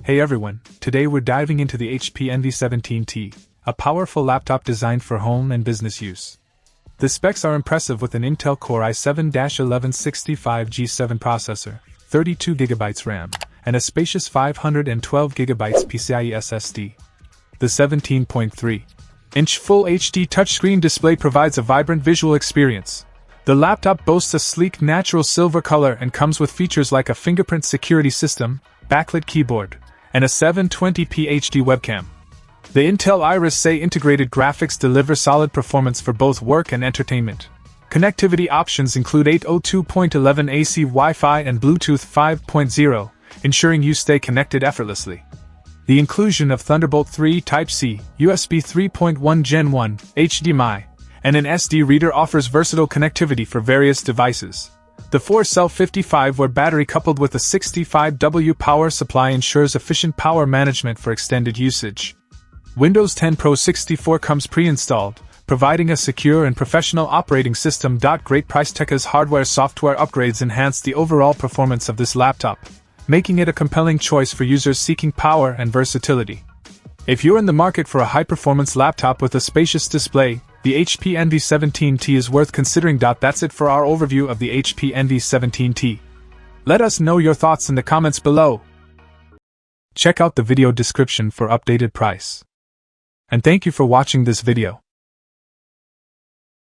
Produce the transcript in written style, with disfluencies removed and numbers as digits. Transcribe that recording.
Hey everyone, today we're diving into the HP Envy 17T, a powerful laptop designed for home and business use. The specs are impressive with an Intel Core i7-1165 G7 processor, 32GB RAM, and a spacious 512GB PCIe SSD. The 17.3-inch Full HD touchscreen display provides a vibrant visual experience. The laptop boasts a sleek natural silver color and comes with features like a fingerprint security system, backlit keyboard, and a 720p HD webcam. The Intel Iris Xe integrated graphics deliver solid performance for both work and entertainment. Connectivity options include 802.11 AC Wi-Fi and Bluetooth 5.0, ensuring you stay connected effortlessly. The inclusion of Thunderbolt 3 Type-C, USB 3.1 Gen 1, HDMI, and an SD reader offers versatile connectivity for various devices. The 4-cell 55-watt battery coupled with a 65W power supply ensures efficient power management for extended usage. Windows 10 Pro 64 comes pre-installed, providing a secure and professional operating system. Great price tag's hardware-software upgrades enhance the overall performance of this laptop, making it a compelling choice for users seeking power and versatility. If you're in the market for a high-performance laptop with a spacious display, the HP Envy 17T is worth considering. That's it for our overview of the HP Envy 17T. Let us know your thoughts in the comments below. Check out the video description for updated price. And thank you for watching this video.